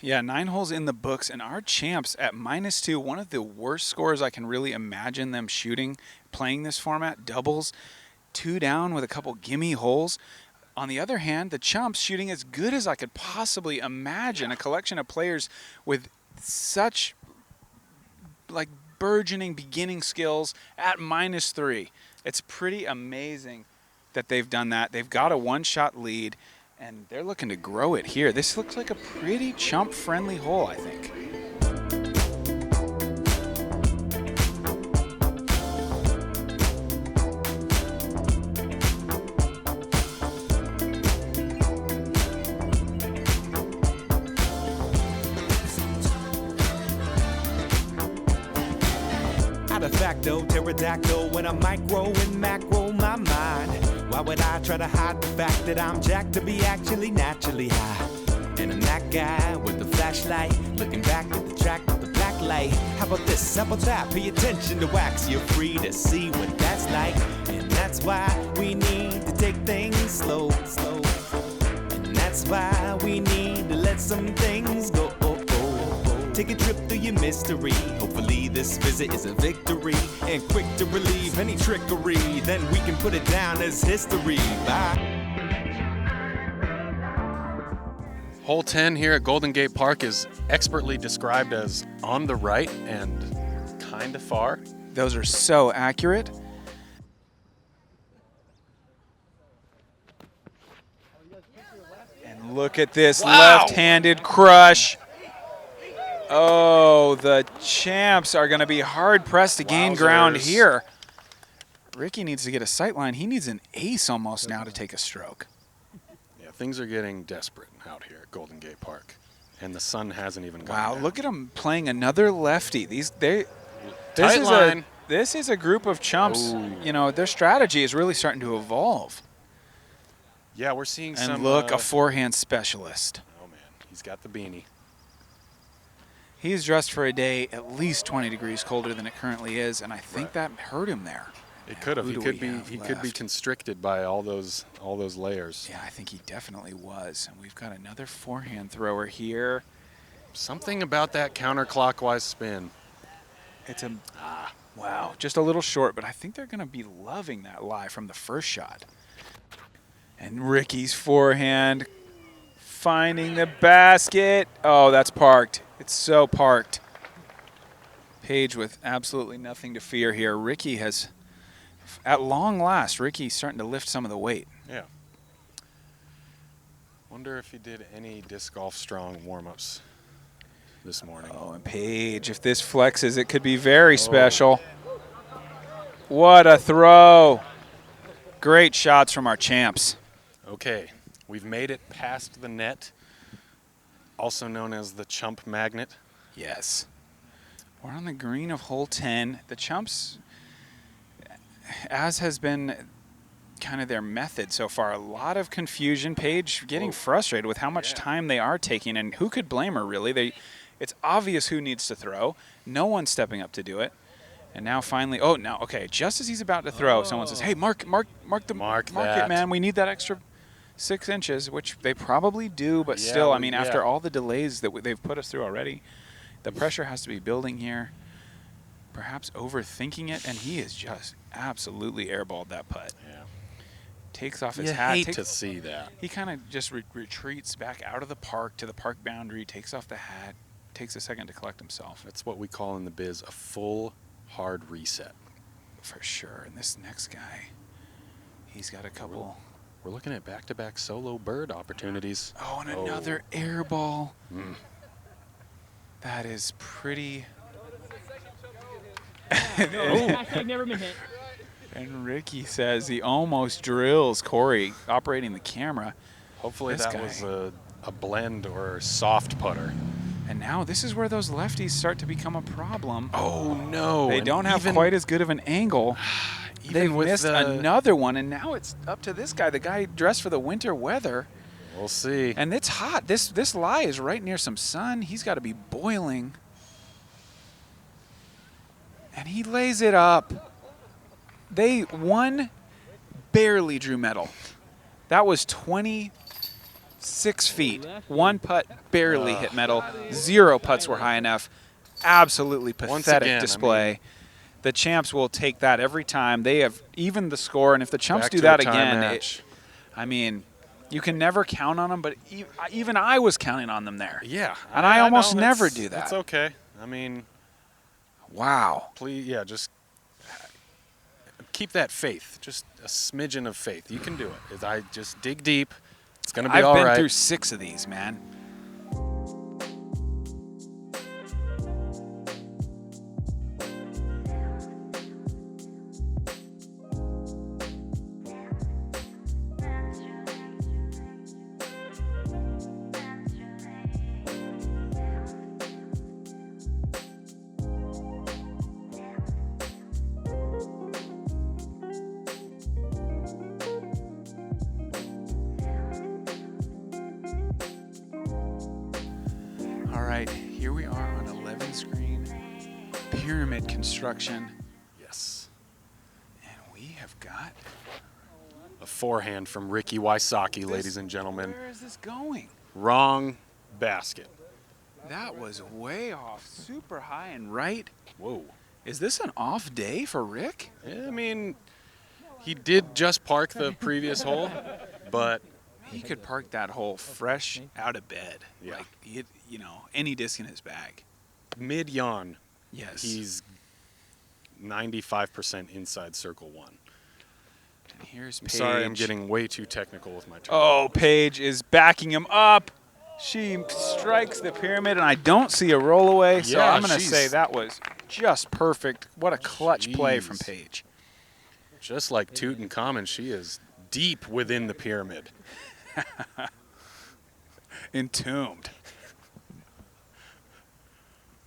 Yeah, 9 holes in the books, and our champs at -2, one of the worst scores I can really imagine them shooting, playing this format, doubles, 2 down with a couple gimme holes. On the other hand, the Chumps shooting as good as I could possibly imagine, a collection of players with such like burgeoning beginning skills at -3. It's pretty amazing that they've done that. They've got a one-shot lead, and they're looking to grow it here. This looks like a pretty chump-friendly hole, I think. De facto, pterodactyl when I micro and macro my mind. Why would I try to hide the fact that I'm jacked to be actually naturally high? And I'm that guy with the flashlight, looking back at the track with the black light. How about this? How about that? Pay attention to wax. You're free to see what that's like. And that's why we need to take things slow, slow. And that's why we need to let some things go. Take a trip through your mystery. Hopefully this visit is a victory and quick to relieve any trickery. Then we can put it down as history. Bye. Hole 10 here at Golden Gate Park is expertly described as on the right and kind of far. Those are so accurate. And look at this left-handed crush. Oh, the champs are going to be hard-pressed to gain ground here. Ricky needs to get a sight line. He needs an ace almost now to take a stroke. Yeah, things are getting desperate out here at Golden Gate Park. And the sun hasn't even gone Wow, down. look at him playing another lefty. This is a group of chumps. Ooh. You know, their strategy is really starting to evolve. Yeah, we're seeing And some... look, a forehand specialist. Oh, man, he's got the beanie. He's dressed for a day at least 20 degrees colder than it currently is, and I think that hurt him there. It could have. Who He do could we be. have He could be left? constricted by all those layers. Yeah, I think he definitely was. And we've got another forehand thrower here. Something about that counterclockwise spin. It's a wow, just a little short, but I think they're going to be loving that lie from the first shot. And Ricky's forehand finding the basket. Oh, that's parked. It's so parked. Paige with absolutely nothing to fear here. Ricky has, at long last, Ricky's starting to lift some of the weight. Yeah. Wonder if he did any disc golf strong warm-ups this morning. Oh, and Paige, if this flexes, it could be very special. What a throw. Great shots from our champs. Okay, we've made it past the net, also known as the chump magnet. Yes. We're on the green of hole 10. The chumps, as has been kind of their method so far, a lot of confusion. Paige getting frustrated with how much time they are taking, and who could blame her, really? It's obvious who needs to throw. No one's stepping up to do it. And now finally, okay, just as he's about to throw, someone says, hey, mark that. it, man. We need that extra 6 inches, which they probably do, but still, I mean, after all the delays that they've put us through already, the pressure has to be building here. Perhaps overthinking it, and he is just absolutely airballed that putt. Yeah. Takes off his You hat. hate to see that. He kind of just retreats back out of the park to the park boundary, takes off the hat, takes a second to collect himself. That's what we call in the biz a full hard reset. For sure. And this next guy, he's got a couple. We're looking at back-to-back solo bird opportunities. Oh, and another air ball. That is pretty. Hashtag never been hit. And Ricky says he almost drills Corey operating the camera. Hopefully This that guy. was a blend or soft putter. And now this is where those lefties start to become a problem. Oh, no. They and don't have even- quite as good of an angle. even They've with missed the- another one, and now it's up to this guy, the guy dressed for the winter weather. We'll see. And it's hot. This lie is right near some sun. He's got to be boiling. And he lays it up. One barely drew metal. That was 20 6 feet. 1 putt barely hit metal. 0 putts were high enough. Absolutely Once pathetic again, I display. mean, The Champs will take that every time. They have evened the score, and if the Chumps back do to that a tie again, match. I mean, you can never count on them, but even I was counting on them there. Yeah. And I almost know, never it's- do that. It's okay. I mean, Wow. please, yeah, just keep that faith. Just a smidgen of faith. You can do it. I just dig deep. It's going to be I've all been right. through 6 of these, man. All right, here we are on 11 screen pyramid construction, Yes. and we have got. A forehand from Ricky Wysocki, ladies and gentlemen. Where is this going? Wrong basket. That was way off, super high and right. Whoa. Is this an off day for Rick? Yeah, I mean, he did just park the previous hole, but He could park that hole fresh out of bed. Yeah. Like, any disc in his bag. mid-yawn, Yes. he's 95% inside circle one. And here's I'm Paige. sorry, I'm getting way too technical with my term. Oh, Paige is backing him up. She strikes the pyramid, and I don't see a rollaway, so Yeah, I'm going to she's- say that was just perfect. What a clutch play from Jeez. Paige. Just like Tutankhamun, she is deep within the pyramid. Entombed.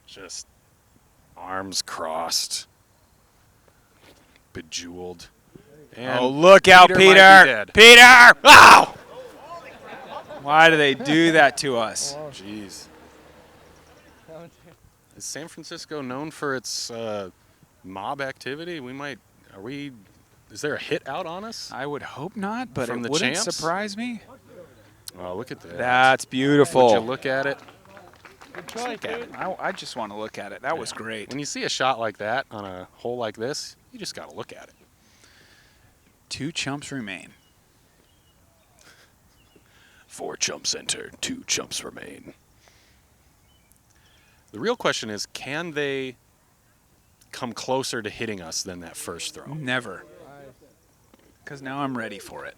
Just arms crossed, bejeweled. And Oh, look out, Peter might be Peter! dead. Peter! Ow! Why do they do that to us? Jeez. Is San Francisco known for its mob activity? Is there a hit out on us? I would hope not, but From it the wouldn't Champs? surprise me. Oh, look at that. That's Would beautiful. you look at it? Look at it. I just want to look at it. That was great. When you see a shot like that on a hole like this, you just got to look at it. 2 chumps remain. 4 chumps enter, 2 chumps remain. The real question is, can they come closer to hitting us than that first throw? Never. Because now I'm ready for it.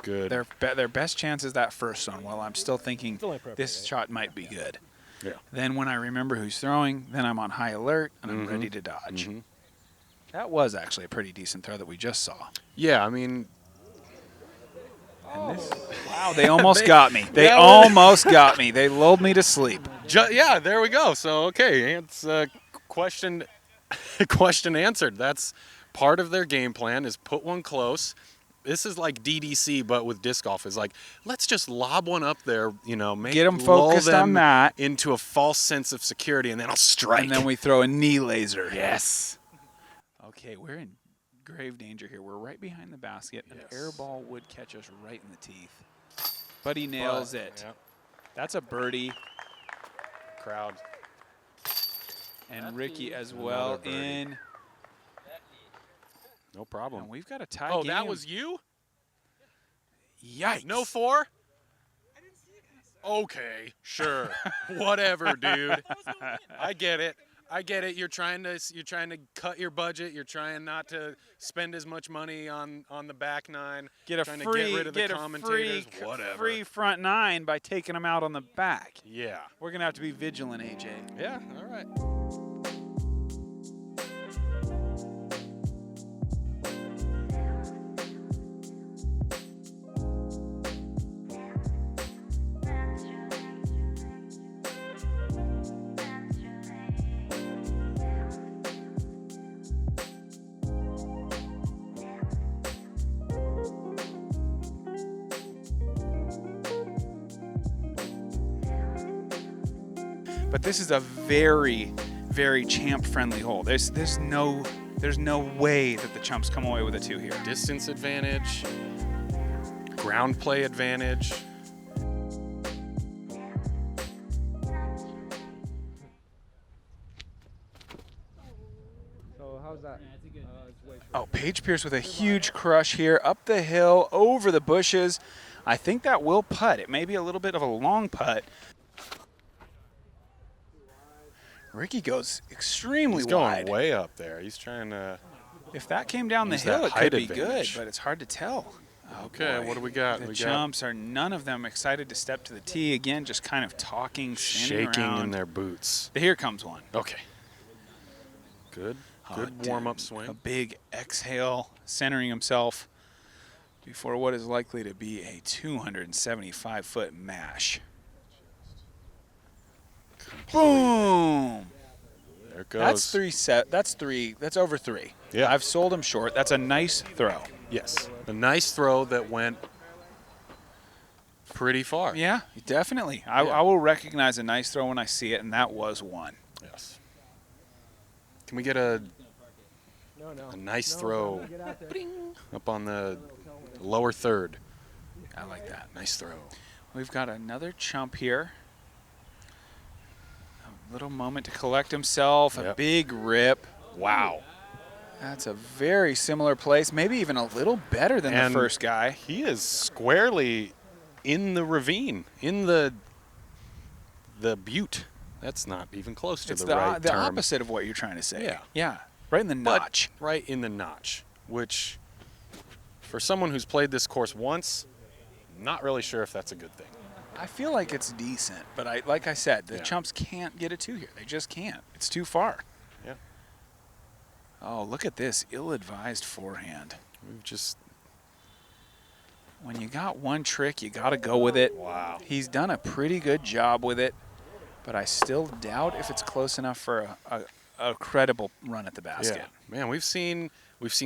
Good. Their best chance is that first one. While I'm still thinking only appropriate, this right? shot might be good. Yeah. Then when I remember who's throwing, then I'm on high alert and I'm ready to dodge. Mhm. That was actually a pretty decent throw that we just saw. Yeah, I mean, And this, wow, they almost got me. They Yeah, almost got me. They lulled me to sleep. yeah, there we go. So, okay, it's question answered. That's part of their game plan is put one close. This is like DDC, but with disc golf. Is like, let's just lob one up there, Get 'em lull focused them on that. into a false sense of security, and then I'll strike. And then we throw a knee laser. yes. Okay, we're in grave danger here. We're right behind the basket. An Yes. air ball would catch us right in the teeth. But he nails it. Yeah. That's a birdie. Crowd. And Ricky as well birdie. in. No problem. And we've got a tie Oh, game. that was you? Yikes. No 4? Okay, sure. Whatever, dude. I get it. You're trying to cut your budget. You're trying not to spend as much money on the back nine. Get a trying to free, get rid of the get a commentators. free, Whatever. free front nine by taking them out on the back. Yeah. We're gonna have to be vigilant, AJ. Yeah. All right. But this is a very, very champ-friendly hole. There's no way that the Chumps come away with a 2 here. Distance advantage. ground play advantage. So how's that? Oh, Paige Pierce with a huge crush here, up the hill, over the bushes. I think that will putt. It may be a little bit of a long putt. Ricky goes extremely He's going wide. way up there. He's trying to. If that came down the Use hill, that it height could be good, advantage. but it's hard to tell. Oh, Okay, boy. what do we got? The We got Chumps are none of them excited to step to the tee again, just kind of talking, standing shaking around. in their boots. Here comes one. Okay. Good. Good Oh, warm-up A swing. big exhale, centering himself before what is likely to be a 275-foot mash. Boom! There it goes. That's three set. That's three. That's over three. Yeah. I've sold him short. That's a nice throw. Yes. A nice throw that went pretty far. Yeah, definitely. I will recognize a nice throw when I see it, and that was one. Yes. Can we get a nice throw up on the lower third? I like that. Nice throw. We've got another chump here. A little moment to collect himself. A Yep. big rip. Wow. That's a very similar place, maybe even a little better than And the first guy. He is squarely in the ravine, in the butte. That's not even close to It's the right the term. opposite of what you're trying to say. Yeah. Yeah, right in the But notch. right in the notch, which for someone who's played this course once, not really sure if that's a good thing. I feel like it's decent, but like I said, the Yeah. Chumps can't get a two here. They just can't. It's too far. Yeah. Oh, look at this ill-advised forehand. We've just When you got one trick, you got to go with it. wow. He's done a pretty good job with it, but I still doubt if it's close enough for a credible run at the basket. Yeah. Man, we've seen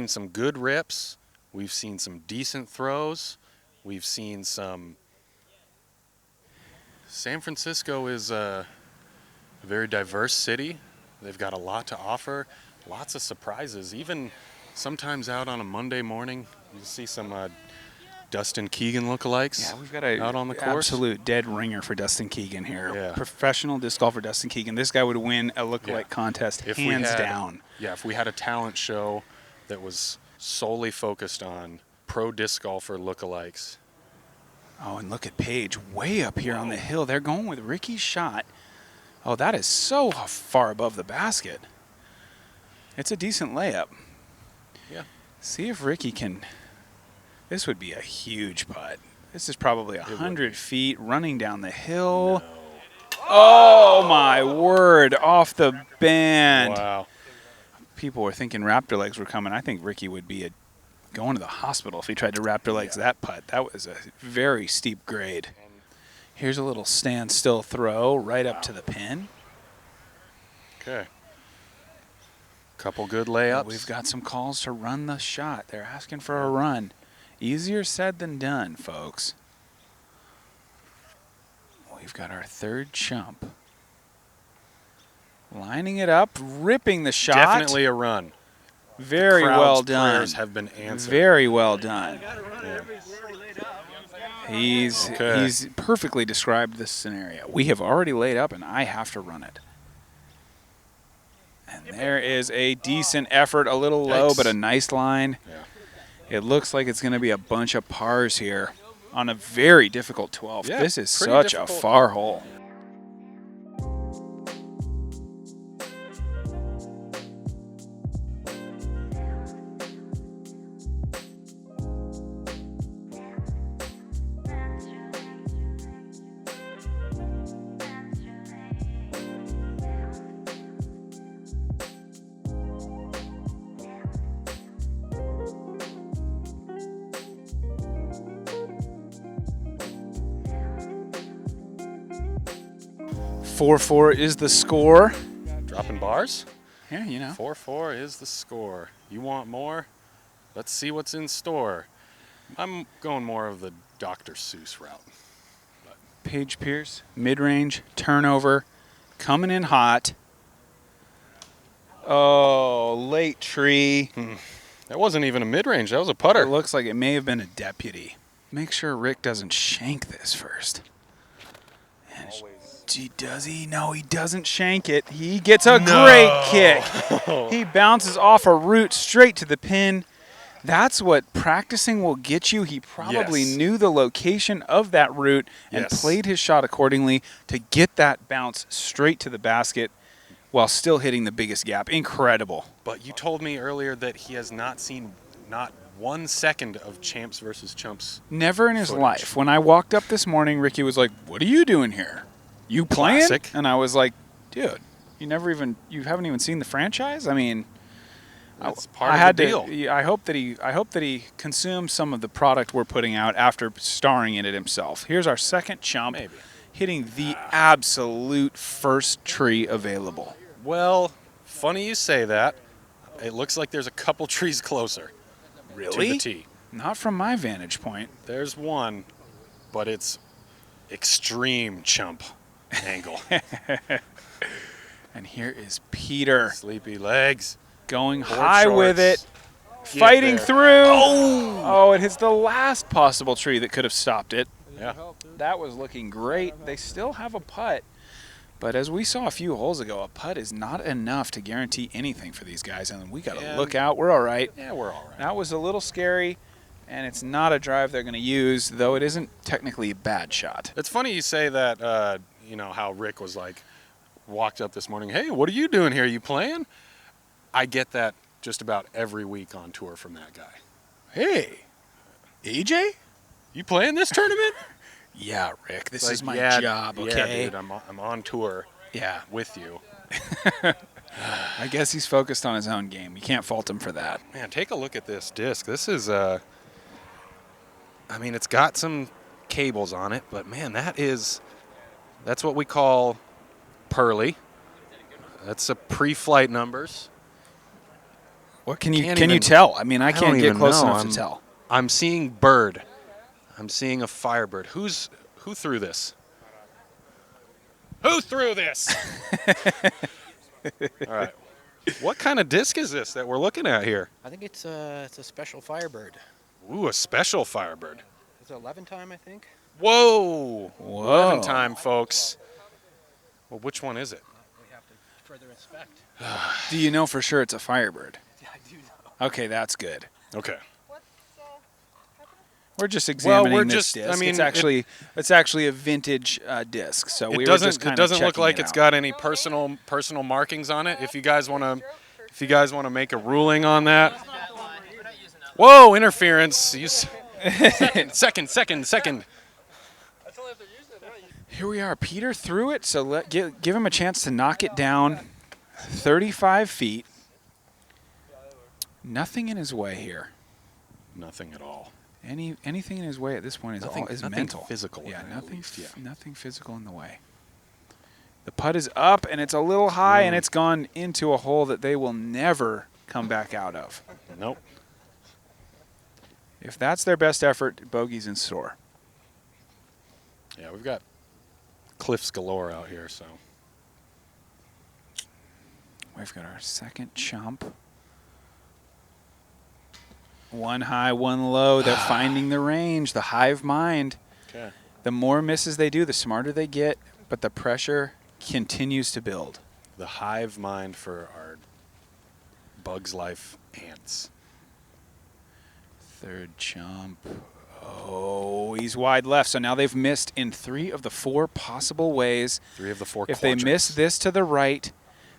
some good rips. We've seen some decent throws. We've seen some. San Francisco is a very diverse city. They've got a lot to offer, lots of surprises. Even sometimes out on a Monday morning, you see some Dustin Keegan lookalikes. Yeah, we've got a out on the course. absolute dead ringer for Dustin Keegan here. Yeah. Professional disc golfer Dustin Keegan. This guy would win a lookalike Yeah. contest If we hands had- down. Yeah, if we had a talent show that was solely focused on pro disc golfer lookalikes. Oh, and look at Paige way up here on the hill. They're going with Ricky's shot. Oh, that is so far above the basket. It's a decent layup. Yeah. See if Ricky can. This would be a huge putt. This is probably 100 feet running down the hill. Oh, my word. Off the band. Wow. People were thinking Raptor legs were coming. I think Ricky would be going to the hospital if he tried to Raptor legs that putt. That was a very steep grade. Here's a little standstill throw right up to the pin. Okay. Couple good layups. We've got some calls to run the shot. They're asking for a run. Easier said than done, folks. We've got our third chump. Lining it up, ripping the shot. Definitely a run. Very Crowd's well done. prayers have been answered. Very well done. Yeah. He's Okay. perfectly described this scenario. We have already laid up, and I have to run it. And there is a decent effort, a little low, Yikes. but a nice line. Yeah. It looks like it's going to be a bunch of pars here on a very difficult 12. Yeah, This is pretty such difficult. a far hole. Four is the score. Dropping bars? Yeah, you know. 4-4 is the score. You want more? Let's see what's in store. I'm going more of the Dr. Seuss route. Paige Pierce, mid-range, turnover, coming in hot. Oh, late tree. That wasn't even a mid-range. That was a putter. It looks like it may have been a deputy. make sure Rick doesn't shank this first. And does he? No, he doesn't shank it. He gets a great kick. He bounces off a root straight to the pin. That's what practicing will get you. He probably knew the location of that root and played his shot accordingly to get that bounce straight to the basket while still hitting the biggest gap. Incredible. But you told me earlier that he has not seen not 1 second of Champs versus Chumps. Never in his footage. life. When I walked up this morning, Ricky was like, "What are you doing here? You playing?" Classic. And I was like, "Dude, you haven't even seen the franchise? I mean, That's part of the deal. I hope that he consumes some of the product we're putting out after starring in it himself. Here's our second chump, Maybe. hitting the absolute first tree available. Well, funny you say that. It looks like there's a couple trees closer to the tee. Not from my vantage point. There's one, but it's extreme chump angle. And here is Peter Sleepy legs. going Board high with it, shorts. fighting there. through. Oh, it hits the last possible tree that could have stopped it. Yeah. That was looking great. They still have a putt. But as we saw a few holes ago, a putt is not enough to guarantee anything for these guys. And we got to look out. We're all right. Yeah, we're all right. That was a little scary, and it's not a drive they're going to use, though it isn't technically a bad shot. It's funny you say that, how Rick was like, walked up this morning, "Hey, what are you doing here? You playing?" I get that just about every week on tour from that guy. Hey, AJ? You playing this tournament? Yeah, Rick, this Like, is my yeah, job, okay? Yeah, dude, I'm on tour Yeah. with you. I guess he's focused on his own game. You can't fault him for that. Man, take a look at this disc. This is, it's got some cables on it, but man, that's what we call pearly. That's a pre-flight numbers. What can you Can't can you even- tell? I mean, I don't can't get even close know. enough to tell. I'm seeing bird. I'm seeing a firebird. Who threw this? Who threw this? All right. What kind of disc is this that we're looking at here? I think it's a special Firebird. Ooh, a special firebird. It's 11 time, I think. Whoa. Whoa. 11 time, folks. Well, which one is it? We have to further inspect. Do you know for sure it's a Firebird? Yeah, I do know. Okay, that's good. Okay. We're just examining we're this just- disc. I mean, it's actually a vintage disc. So we It were just doesn't. kind It doesn't of look checking like it it's out. got any personal markings on it. If you guys want to make a ruling on that. Whoa! Interference. Second. Here we are. Peter threw it, so give him a chance to knock it down 35 feet. Nothing in his way here. Nothing at all. Anything in his way at this point is Nothing mental. physical Yeah, in it, at least, yeah. nothing physical in the way. The putt is up, and it's a little high, and it's gone into a hole that they will never come back out of. Nope. If that's their best effort, bogey's in store. Yeah, we've got cliffs galore out here, so. We've got our second chump. One high, one low. They're finding the range, the hive mind. Okay. The more misses they do, the smarter they get, but the pressure continues to build. The hive mind for our Bugs Life ants. Third chump. Oh, he's wide left. So now they've missed in 3 of the 4 possible ways. 3 of the 4 If they quadrants. miss this to the right,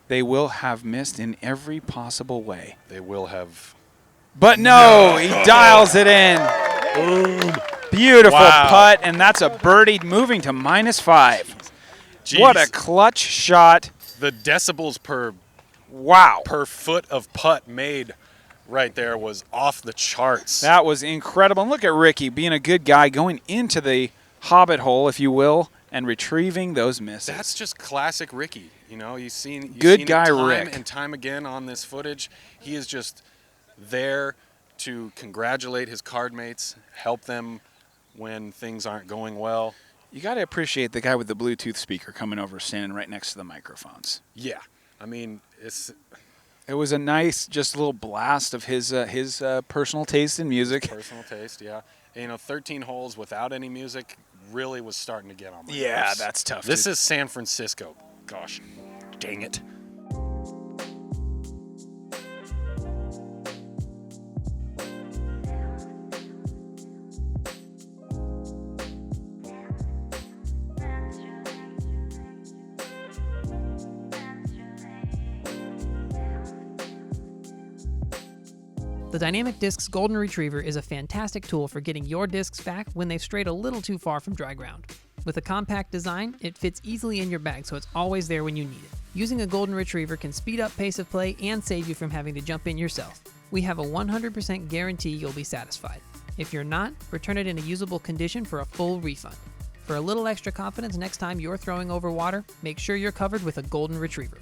they will have missed in every possible way. They will have. But no, he dials it in. Beautiful Wow. putt, and that's a birdie moving to -5. Jeez. What a clutch shot. The decibels Wow. per foot of putt made right there was off the charts. That was incredible. And look at Ricky being a good guy, going into the hobbit hole, if you will, and retrieving those misses. That's just classic Ricky. You've seen Good it guy, time Rick. and time again on this footage. He is just there to congratulate his card mates, help them when things aren't going well. You got to appreciate the guy with the Bluetooth speaker coming over, standing right next to the microphones. Yeah, it's It was a nice, just little blast of his personal taste in music. personal taste, yeah. 13 holes without any music really was starting to get on my Yeah, nerves. that's tough. This to- is San Francisco. Gosh, dang it. The Dynamic Discs Golden Retriever is a fantastic tool for getting your discs back when they've strayed a little too far from dry ground. With a compact design, it fits easily in your bag so it's always there when you need it. Using a Golden Retriever can speed up pace of play and save you from having to jump in yourself. We have a 100% guarantee you'll be satisfied. If you're not, return it in a usable condition for a full refund. For a little extra confidence next time you're throwing over water, make sure you're covered with a Golden Retriever.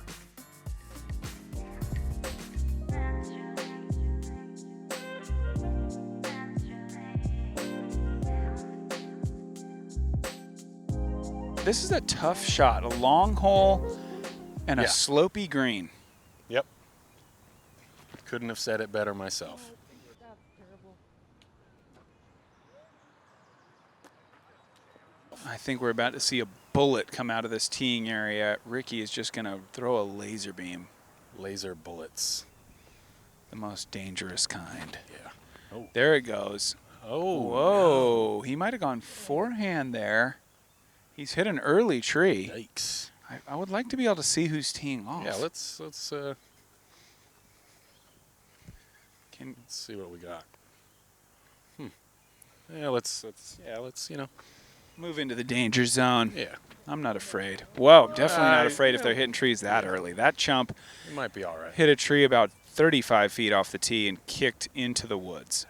This is a tough shot. A long hole and a Yeah. slopey green. Yep. Couldn't have said it better myself. I think we're about to see a bullet come out of this teeing area. Ricky is just going to throw a laser beam, Laser bullets. the most dangerous kind. Yeah. Oh. There it goes. Oh. Whoa. He might have gone forehand there. He's hit an early tree. Yikes. I would like to be able to see who's teeing off. Yeah, let's Can, see what we got. Yeah, let's move into the danger zone. yeah. I'm not afraid. Whoa, definitely not afraid if they're hitting trees that early. That chump It might be all right. hit a tree about 35 feet off the tee and kicked into the woods.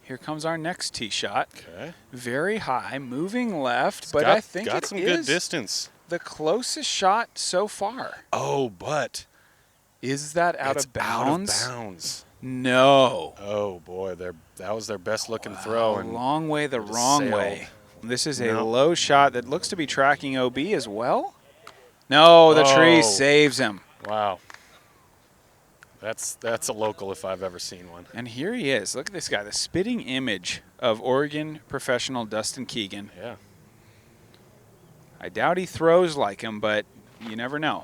Here comes our next tee shot. Okay. Very high, moving left, but I think got it some is good distance. the closest shot so far. Oh, but Is that out it's of bounds? Out of bounds. No. Oh boy, that was their best looking throw, A and long way the it just wrong sailed. way. This is a No. low shot that looks to be tracking OB as well. No, the tree Oh. saves him. wow. That's a local if I've ever seen one. And here he is. Look at this guy, the spitting image of Oregon professional Dustin Keegan. Yeah. I doubt he throws like him, but you never know.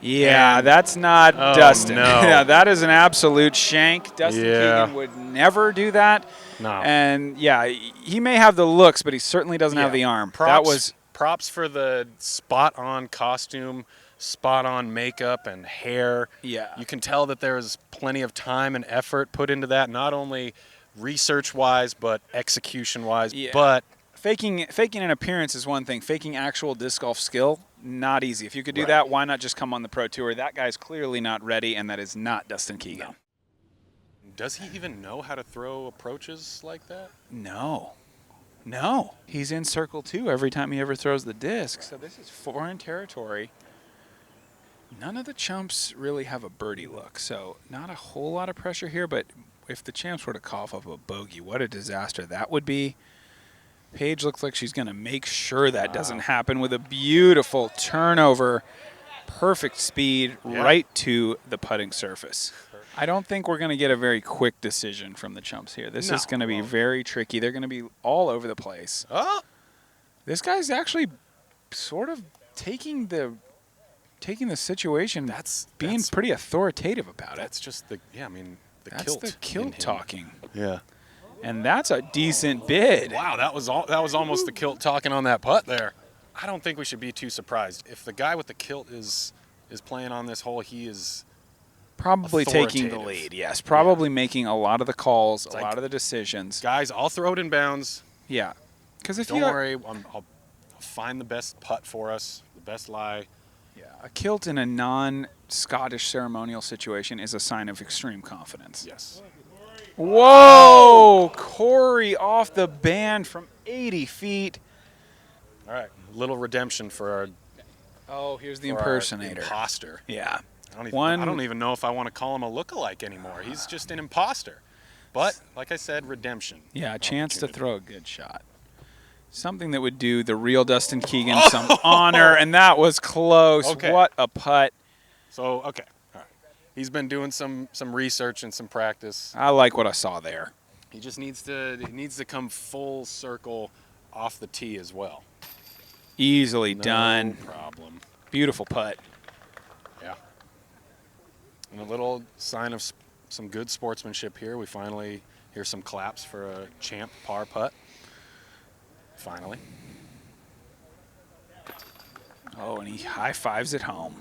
Yeah, And- that's not Oh, Dustin. no. Yeah, that is an absolute shank. Dustin Yeah. Keegan would never do that. No. And yeah, he may have the looks, but he certainly doesn't have Yeah. the arm. Props, That was props for the spot on costume, spot on makeup and hair. Yeah. You can tell that there was plenty of time and effort put into that, not only research wise, but execution wise. Yeah. But faking an appearance is one thing. Faking actual disc golf skill, not easy. If you could do Right. that, why not just come on the pro tour? That guy's clearly not ready, and that is not Dustin Keegan. does he even know how to throw approaches like that? No. No. He's in circle 2 every time he ever throws the disc. So this is foreign territory. None of the chumps really have a birdie look, so not a whole lot of pressure here, but if the champs were to cough up a bogey, what a disaster that would be. Paige looks like she's going to make sure that doesn't happen with a beautiful turnover, perfect speed Yeah. right to the putting surface. I don't think we're going to get a very quick decision from the chumps here. This is No. going to be very tricky. They're going to be all over the place. Oh, This guy's actually sort of taking the situation, being that's- pretty authoritative about it. that's just the That's kilt. the in kilt him. talking. Yeah. And that's a decent bid. Wow, that was almost the kilt talking on that putt there. I don't think we should be too surprised. If the guy with the kilt is playing on this hole, he is Probably taking the authoritative. lead, yes. Probably making a lot of the calls, a like- lot of the decisions. guys, I'll throw it in bounds. Yeah. Because if Don't you worry, I'll find the best putt for us, the best lie. Yeah, a kilt in a non-Scottish ceremonial situation is a sign of extreme confidence. Yes. Whoa! Corey off the band from 80 feet. All right, a little redemption for our Oh, here's the for our impersonator. imposter. Yeah. I One- don't even know if I want to call him a lookalike anymore. He's just an imposter. But like I said, redemption. Yeah, a chance to opportunity. throw a good shot. Something that would do the real Dustin Keegan some honor, and that was close. Okay. What a putt. So okay, all right. He's been doing some research and some practice. I like what I saw there. He just needs to come full circle off the tee as well. Easily No done. problem. Beautiful putt. Yeah. And a little sign of some good sportsmanship here. We finally hear some claps for a champ par putt. Finally. Oh, and he high fives at home.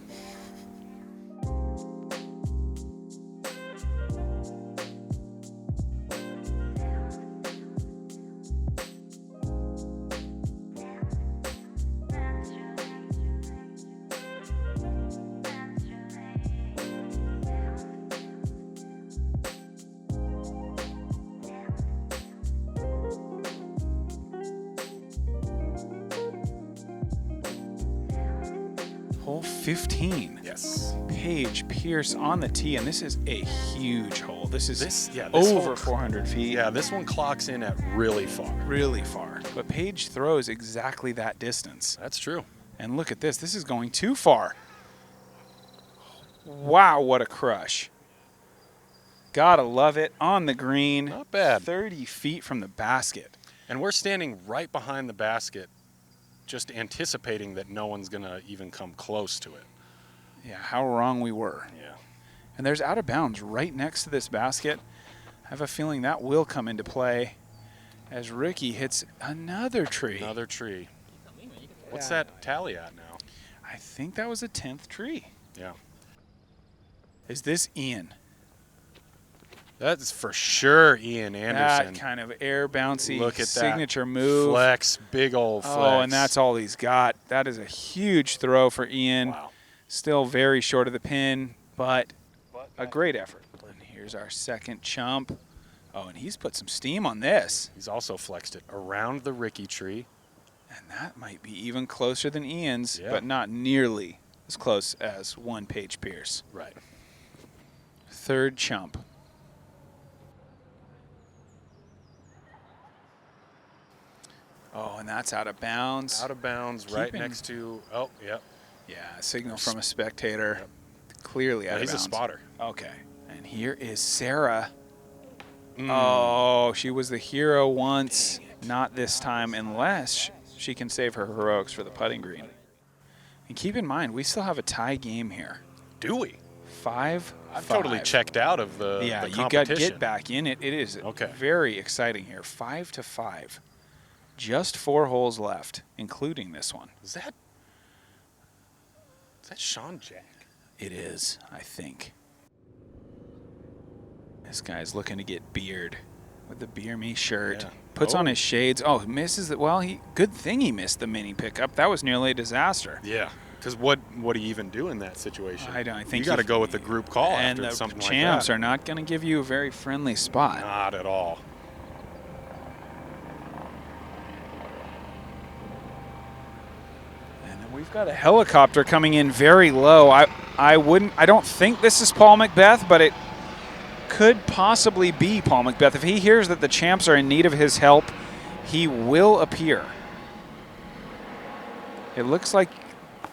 Hole 15. Yes. Paige Pierce on the tee, and this is a huge hole. This is This over hole- 400 feet. Yeah, this one clocks in at really far. Really far. But Paige throws exactly that distance. That's true. And look at this. This is going too far. Wow, what a crush. Gotta love it. On the green. Not bad. 30 feet from the basket. And we're standing right behind the basket, just anticipating that no one's going to even come close to it. Yeah, how wrong we were. Yeah. And there's out of bounds right next to this basket. I have a feeling that will come into play as Ricky hits another tree. Another tree. What's that tally at now? I think that was a 10th tree. Yeah. Is this Ian? That's for sure Ian Anderson. That kind of air bouncy Look at that. signature move. Flex, big old flex. Oh, and that's all he's got. That is a huge throw for Ian. Wow. Still very short of the pin, but a great effort. And here's our second chump. Oh, and he's put some steam on this. He's also flexed it around the Ricky tree. And that might be even closer than Ian's, Yeah. but not nearly as close as one Paige Pierce. Right. Third chump. Oh, and that's out of bounds. Out of bounds, right Keeping- next to. Oh, yep. Yeah, a signal from a spectator. Clearly out Yeah, of he's bounds. a spotter. Okay. And here is Sarah. Mm. Oh, she was the hero once. Not this time, unless she can save her heroics for the putting green. And keep in mind, we still have a tie game here. Do we? 5-5. I've totally checked out of the Yeah, the you got to competition. get back in it. It is Okay. very exciting here. 5-5. Just 4 holes left, including this one. Is that Sean Jack? It is, I think. This guy's looking to get beard with the Beer Me shirt. Yeah. Puts on Oh. his shades. Oh, misses it. Well, good thing he missed the mini pickup. That was nearly a disaster. Yeah. Because what do you even do in that situation? I think you got to go with the group call and after the something champs like are not going to give you a very friendly spot. that. Not at all. And then we've got a helicopter coming in very low. I don't think this is Paul Macbeth, but it could possibly be Paul Macbeth. If he hears that the champs are in need of his help, he will appear. It looks like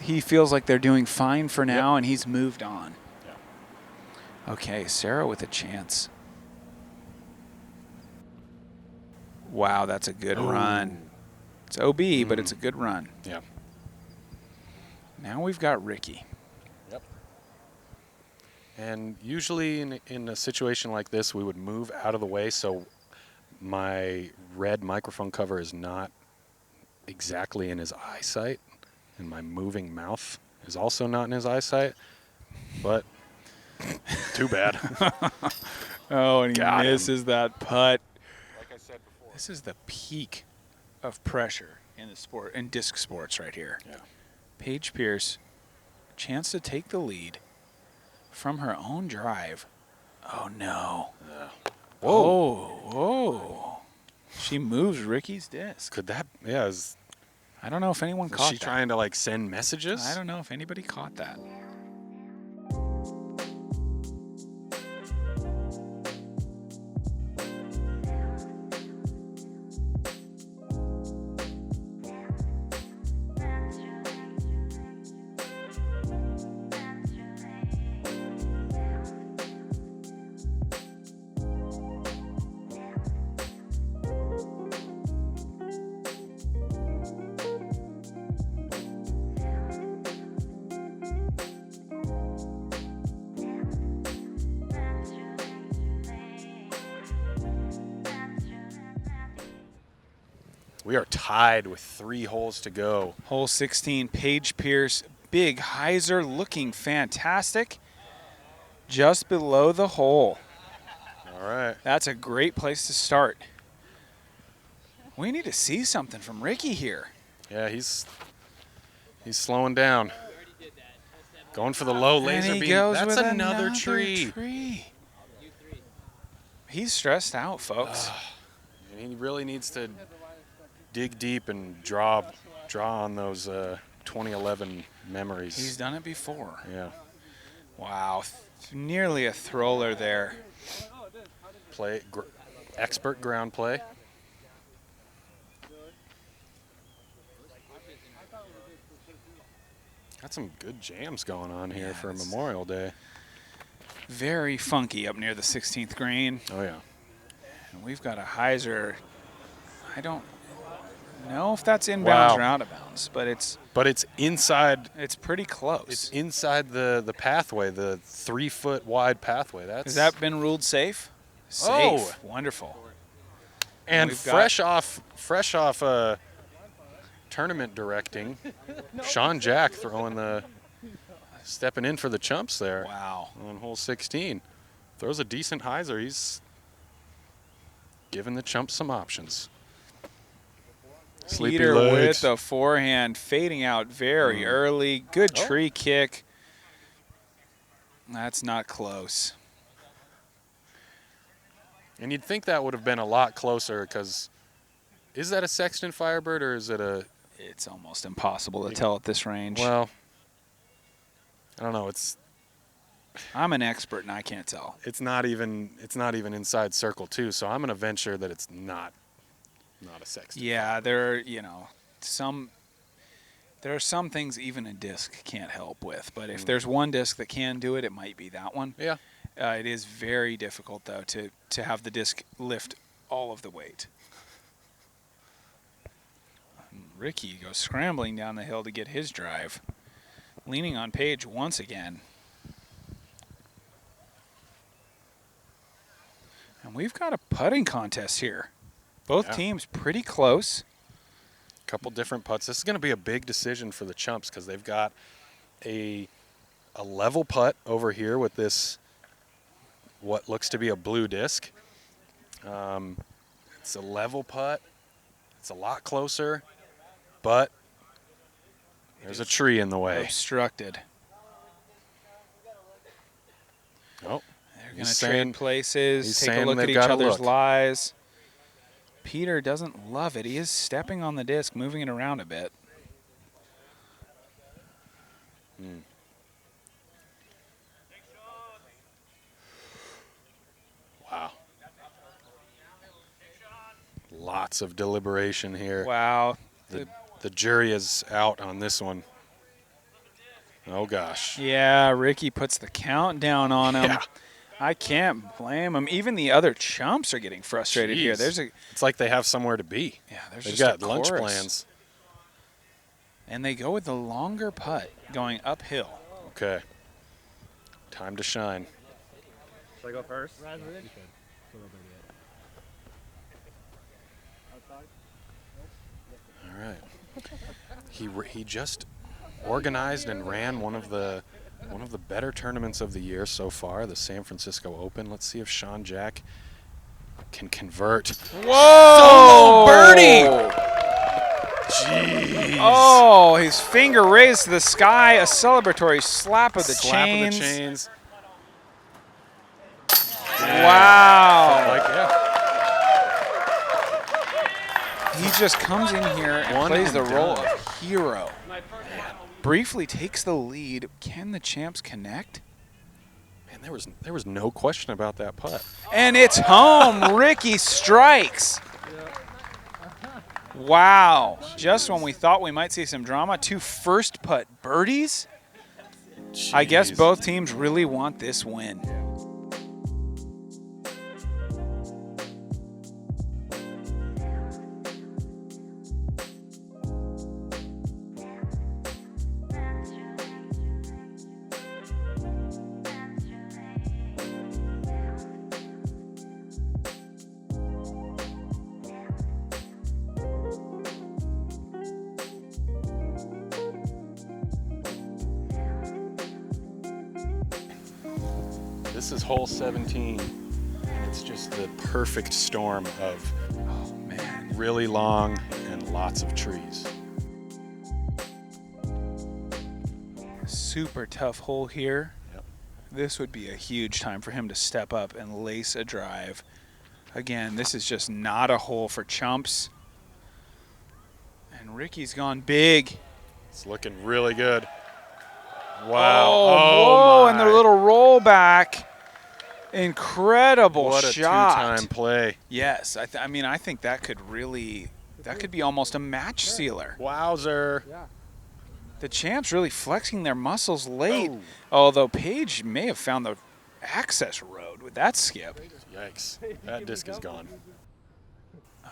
he feels like they're doing fine for now, and he's moved on. Yeah. Okay, Sarah with a chance. Wow, that's a good run. It's OB, but it's a good run. Yeah. Now we've got Ricky. Yep. And usually in a situation like this, we would move out of the way so my red microphone cover is not exactly in his eyesight, and my moving mouth is also not in his eyesight. But too bad. Oh, and he Got him. misses that putt. Like I said before. This is the peak of pressure in the sport, in disc sports right here. Yeah. Paige Pierce, chance to take the lead from her own drive. Oh, no. Whoa. Whoa. She moves Ricky's disc. Could that? Yeah. Is I don't know if anyone caught she that. trying to like send messages? I don't know if anybody caught that. We are tied with 3 holes to go. Hole 16, Paige Pierce, big hyzer looking fantastic. Just below the hole. All right. That's a great place to start. We need to see something from Ricky here. Yeah, he's slowing down. Going for the low laser And he beam. goes That's with another tree. He's stressed out, folks. And he really needs to dig deep and draw on those 2011 memories. He's done it before. Yeah. Wow, nearly a thrower there. Expert ground play. Got some good jams going on here for Memorial Day. Very funky up near the 16th green. Oh, yeah. And we've got a hyzer. I don't know if that's inbounds or out of bounds, but it's inside. It's pretty close. It's inside the pathway, the 3-foot wide pathway. Has that been ruled safe? Safe. Oh. Wonderful. And we've fresh off tournament directing, Sean Jack stepping in for the Chumps there. Wow. On hole 16. Throws a decent hyzer. He's giving the Chumps some options. Sleepy Peter legs. with the forehand, fading out very early. Good tree kick. That's not close. And you'd think that would have been a lot closer because is that a Sexton Firebird or is it a... It's almost impossible to tell at this range. Well, I don't know. I'm an expert and I can't tell. It's not even inside circle 2, so I'm going to venture that it's not a Sexton. Yeah, there are some things even a disc can't help with, but if there's one disc that can do it, it might be that one. Yeah. It is very difficult though to have the disc lift all of the weight. Ricky goes scrambling down the hill to get his drive, leaning on Paige once again. And we've got a putting contest here. Both teams pretty close. Couple different putts. This is going to be a big decision for the Chumps because they've got a level putt over here with this what looks to be a blue disc. It's a level putt. It's a lot closer, but there's a tree in the way. Obstructed. Oh, they're going to trade places, take a look at each gotta other's look. lies. Peter doesn't love it. He is stepping on the disc, moving it around a bit. Wow. Lots of deliberation here. Wow. The jury is out on this one. Oh, gosh. Yeah, Ricky puts the countdown on him. Yeah. I can't blame him. Even the other Chumps are getting frustrated here. It's like they have somewhere to be. Yeah, there's They've just got a lunch chorus. plans. And they go with the longer putt going uphill. Okay. Time to shine. Should I go first? All right. He just organized and ran one of the better tournaments of the year so far, the San Francisco Open. Let's see if Sean Jack can convert. Whoa! Solo birdie! Jeez. Oh, his finger raised to the sky, a celebratory slap of the chains. Of the chains. Wow. Like, yeah. He just comes in here and One plays and the role done. of hero. Briefly takes the lead. Can the Champs connect? Man, there was no question about that putt. And it's home. Ricky strikes. Wow. Just when we thought we might see some drama, 2 first putt birdies. I guess Jeez. both teams really want this win. This is hole 17. And it's just the perfect storm of Man. really long and lots of trees. Super tough hole here. Yep. This would be a huge time for him to step up and lace a drive. Again, this is just not a hole for Chumps. And Ricky's gone big. It's looking really good. Wow. Whoa, my. and the little rollback. Incredible What a shot. two-time play. Yes, I mean, I think that could be almost a match sealer. Wowzer. The Champs really flexing their muscles late. Oh. Although Paige may have found the access road with that skip. Yikes. That disc is gone.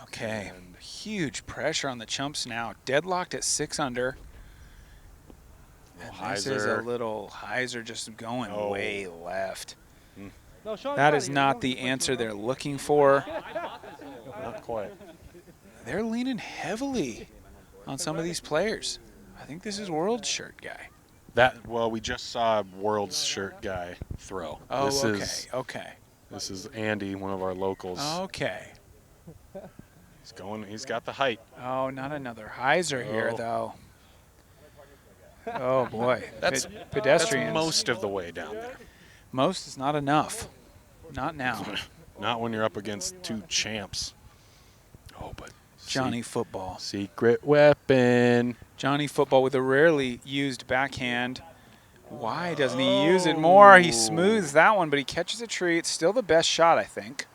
Okay, huge pressure on the Chumps now. Deadlocked at 6 under. And this is a Heiser. little Heiser just going Oh. way left. No, Sean, That is not the answer they're looking for. Not quite. They're leaning heavily on some of these players. I think this is World Shirt guy. Well, we just saw World's Shirt guy throw. Oh, This okay. This is Andy, one of our locals. Okay. He's got the height. Oh, not another Heiser here, Oh. though. Oh, boy. That's Pedestrians. most of the way down there. Most is not enough. Not now. Not when you're up against two champs. Oh, but Johnny Football. secret weapon. Johnny Football with a rarely used backhand. Why doesn't he use it more? He smooths that one, but he catches a tree. It's still the best shot, I think.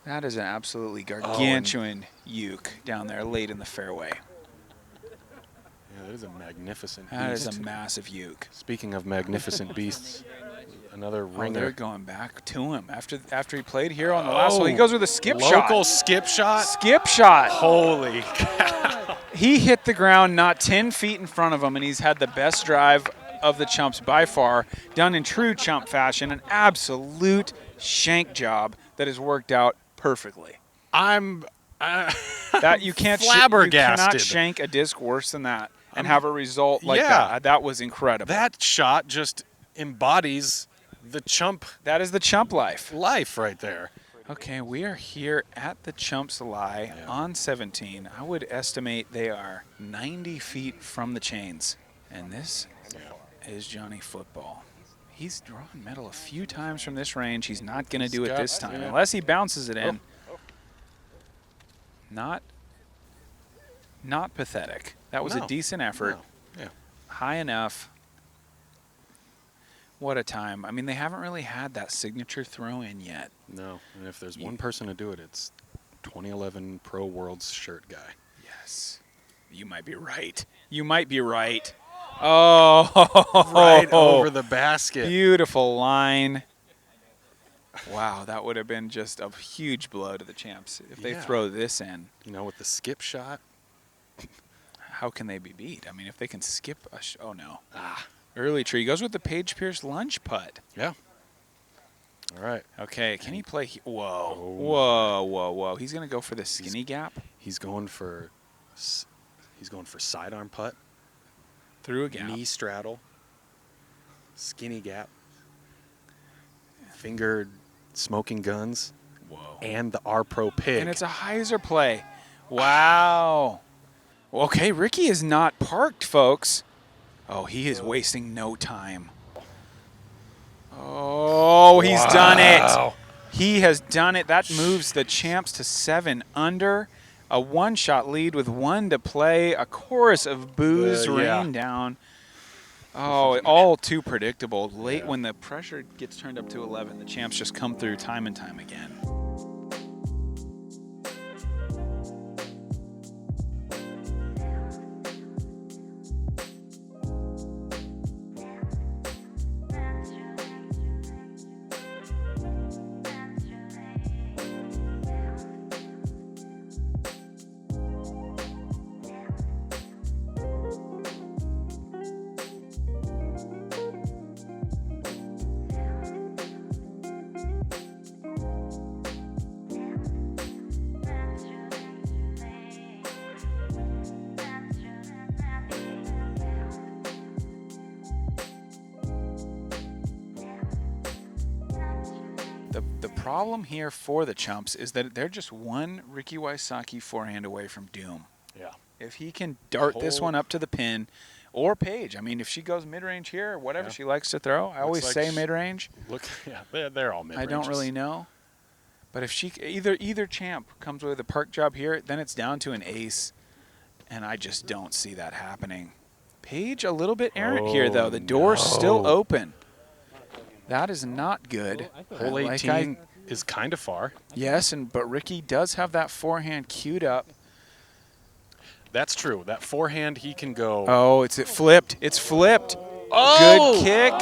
That is an absolutely gargantuan uke down there late in the fairway. Yeah, that is a magnificent That is beast. a massive uke. Speaking of magnificent beasts, another Oh, they're ringer. going back to him after he played here on the last hole. He goes with a skip shot. Local skip shot. Skip shot. Holy. He hit the ground not 10 feet in front of him, and he's had the best drive of the Chumps by far, done in true Chump fashion. An absolute shank job that has worked out perfectly. I'm That you can't you flabbergasted. cannot shank a disc worse than that and have a result like Yeah. that. That was incredible. That shot just embodies the Chump That is the Chump life. life right there. Okay, we are here at the Chumps Lie on 17. I would estimate they are 90 feet from the chains. And this is Johnny Football. He's drawn metal a few times from this range. He's not going to do it this time, unless he bounces it in. Not pathetic. That was a No. decent effort. No. Yeah. High enough. What a time. I mean, they haven't really had that signature throw in yet. No. And if there's one person to do it, it's 2011 Pro World's Shirt guy. Yes. You might be right. You might be right. Oh, Right over the basket. beautiful line. Wow, that would have been just a huge blow to the Champs if they Yeah. throw this in. You know, with the skip shot. How can they be beat? I mean, if they can skip a oh no. Early tree goes with the Paige Pierce lunge putt. Yeah. All right. Okay, can he play? Whoa, Oh. whoa, whoa, whoa! He's gonna go for the skinny gap He's going for sidearm putt, through a gap. knee straddle, skinny gap, fingered smoking guns, Whoa! and the R Pro pig. And it's a Heiser play. Wow. Okay, Ricky is not parked, folks. Oh, he is wasting no time. Oh, he's done it. Wow. He has done it. That moves the Champs to 7 under. A one-shot lead with 1 to play. A chorus of boos Yeah. rain down. Oh, all too predictable. Late when the pressure gets turned up to 11, the Champs just come through time and time again. The problem here for the Chumps is that they're just one Ricky Wysocki forehand away from doom. Yeah. If he can dart this one up to the pin, or Paige. I mean, if she goes mid-range here, or whatever she likes to throw. I always like say mid-range. Look, yeah, they're all mid-ranges. I don't really know. But if she either champ comes with a park job here, then it's down to an ace, and I just don't see that happening. Paige a little bit errant here, though. The door's still open. That is not good. Hole 18 is kind of far. Yes, but Ricky does have that forehand queued up. That's true. That forehand, he can go. Oh, it flipped. It's flipped. Oh! Good kick.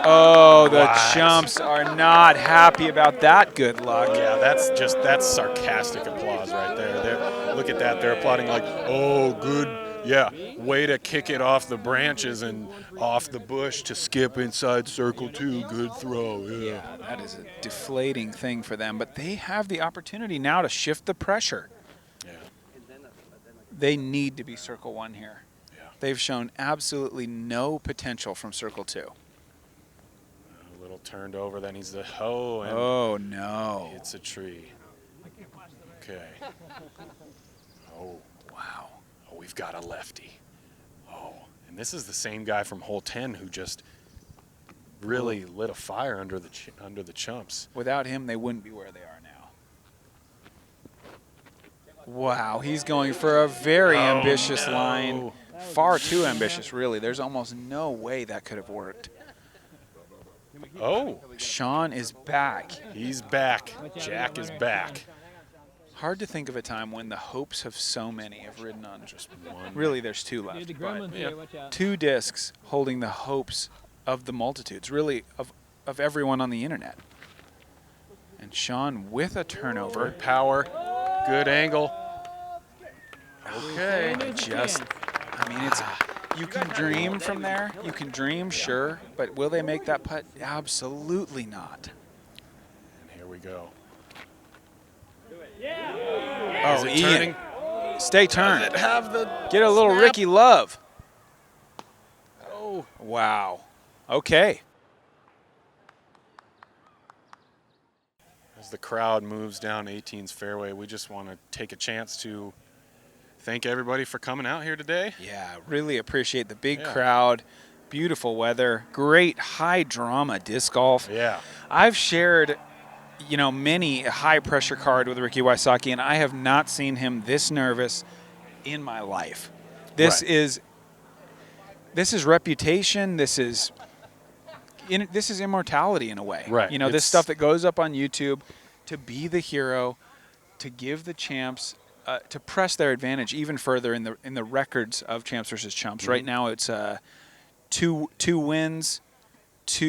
Oh, the What? Chumps are not happy about that good luck. Yeah, that's sarcastic applause right there. Look at that. They're applauding like, oh, good. Yeah, way to kick it off the branches and off the bush to skip inside circle 2. Good throw. Yeah. That is a deflating thing for them, but they have the opportunity now to shift the pressure. Yeah. They need to be circle 1 here. Yeah. They've shown absolutely no potential from circle 2. A little turned over, then he's and Oh, no. hits a tree. Okay. Oh, Wow. oh, we've got a lefty. Oh, and this is the same guy from hole 10 who just really lit a fire under the Chumps. Without him, they wouldn't be where they are now. Wow, he's going for a very ambitious line. Far too ambitious, really. There's almost no way that could have worked. Oh, Sean is back. he's back. Jack is back. Hard to think of a time when the hopes of so many have ridden on just one. Really, there's 2 left. But 2 discs holding the hopes of the multitudes, really of everyone on the internet. And Sean with a turnover. Good power, good angle. Okay. You can dream from there. You can dream, sure. But will they make that putt? Absolutely not. And here we go. Oh, Is it Ian. turning? Stay turned. Does it have the Get a little snap? Ricky Love. Oh. Wow. Okay. As the crowd moves down 18's fairway, we just want to take a chance to thank everybody for coming out here today. Yeah, really appreciate the big Yeah. crowd. Beautiful weather. Great high-drama disc golf. Yeah. I've shared, many a high-pressure card with Ricky Wysocki, and I have not seen him this nervous in my life. This Right. is reputation. This is immortality in a way. Right. This It's- stuff that goes up on YouTube, to be the hero, to give the champs, to press their advantage even further in the records of champs versus chumps. Right now, it's two wins,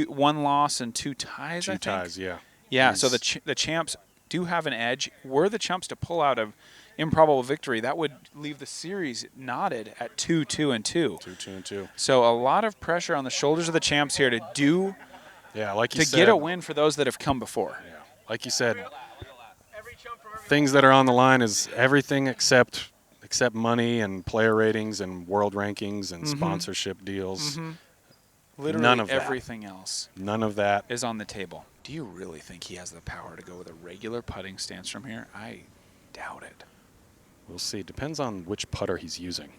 1 loss, and 2 ties. I 2 think. ties, yeah. Yeah. So the champs do have an edge. Were the chumps to pull out an improbable victory, that would leave the series knotted at 2-2-2. 2-2-2. So a lot of pressure on the shoulders of the champs here to Yeah, like you said. get a win for those that have come before. Yeah. Like you said, things that are on the line is everything except money and player ratings and world rankings and sponsorship deals. Literally None of that. everything else None of that. is on the table. Do you really think he has the power to go with a regular putting stance from here? I doubt it. We'll see. Depends on which putter he's using.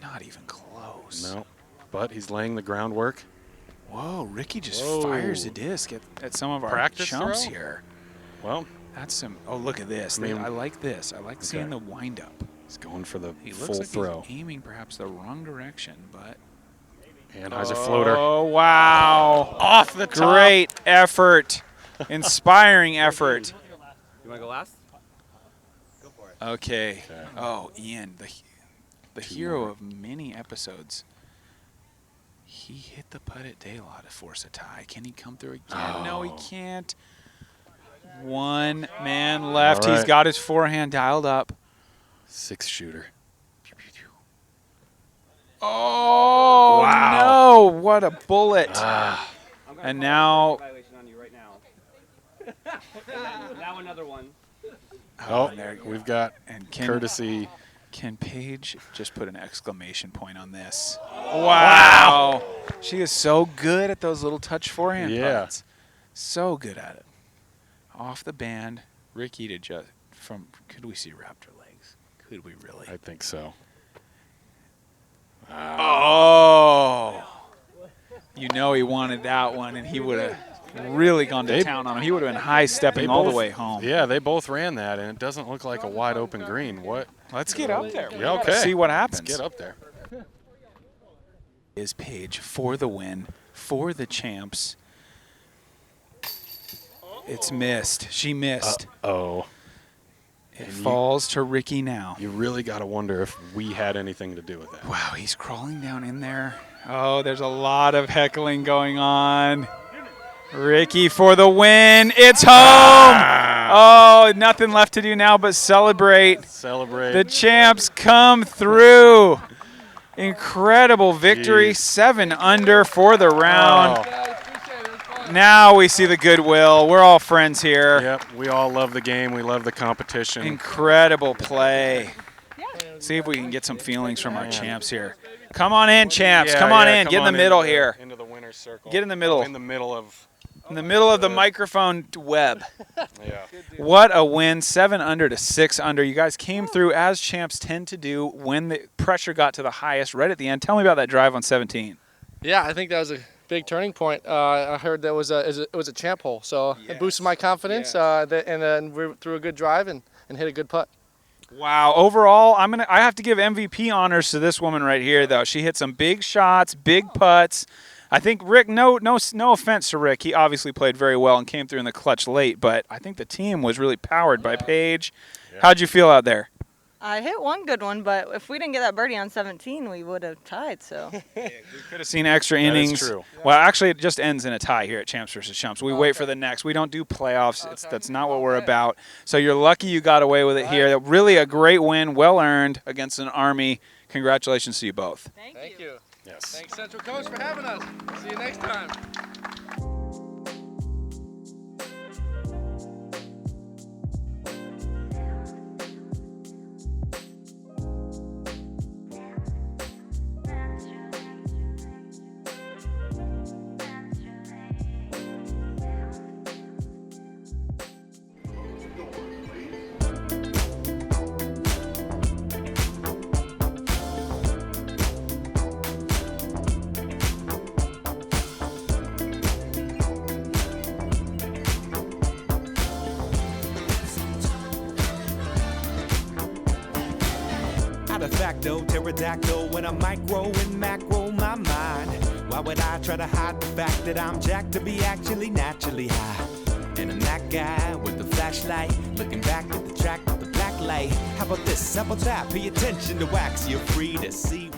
Not even close. No, but he's laying the groundwork. Whoa, Ricky just Whoa. fires a disc at some of our Practice chumps throw? here. Well, That's some. Oh, look at this. I mean- I like this. I like seeing Okay. the windup. he's going for the He full looks like throw. he's aiming perhaps the wrong direction, but. Anheuser floater. Oh, wow. Off the top. Great effort. Inspiring effort. You want to go last? Okay. Okay. Oh, Ian, the hero of many episodes. He hit the putt at De La to force a tie. Can he come through again? No, he can't. 1 man left. All He's right. got his forehand dialed up. 6 shooter. Oh, Wow. no. What a bullet. And now. Violation on you right now. Now another one. Oh, and there- we've got and courtesy. Can Paige just put an exclamation point on this? Wow. She is so good at those little touch forehand Yeah. putts. So good at it. Off the band, Ricky to just from. Could we see raptor legs? Could we really? I think so. Oh. You know he wanted that one, and he would have really gone to town on him. He would have been high stepping all the way home. Yeah, they both ran that, and it doesn't look like a wide open green. What? Let's get up there. Yeah, okay. See what happens. Let's get up there. Is Paige for the win, for the champs. It's missed. She missed. Oh. It falls to Ricky now. You really got to wonder if we had anything to do with that. Wow, he's crawling down in there. Oh, there's a lot of heckling going on. Ricky for the win. It's home. Oh, nothing left to do now but celebrate. Celebrate. The champs come through. Incredible victory. Jeez. 7 under for the round. Oh. Now we see the goodwill. We're all friends here. Yep, we all love the game. We love the competition. Incredible play. See if we can get some feelings from our champs here. Come on in, champs. Come on in. Get in the middle here. Into the winner's circle. Get in the middle. In the middle of. In the middle of the microphone web. Yeah. What a win. 7 under to 6 under. You guys came through as champs tend to do when the pressure got to the highest right at the end. Tell me about that drive on 17. Yeah, I think that was a big turning point. I heard that it was a champ hole, so it boosted my confidence. And then we threw a good drive and hit a good putt. Wow. Overall, I have to give MVP honors to this woman right here, though. She hit some big shots, big putts. I think Rick, no offense to Rick, he obviously played very well and came through in the clutch late, but I think the team was really powered by Paige. Yeah. How'd you feel out there? I hit one good one, but if we didn't get that birdie on 17, we would have tied. So we could have seen extra innings. That is true. Well, actually, it just ends in a tie here at Champs versus Chumps. We wait for the next. We don't do playoffs. That's not what we're about. So you're lucky you got away with it here. Really a great win, well earned against an Army. Congratulations to you both. Thank you. Yes. Thanks, Central Coast, for having us. See you next time. De facto, pterodactyl when I micro and macro my mind. Why would I try to hide the fact that I'm jacked to be actually naturally high? And I'm that guy with the flashlight, looking back at the track with the black light. How about this? How about that? Pay attention to wax, you're free to see.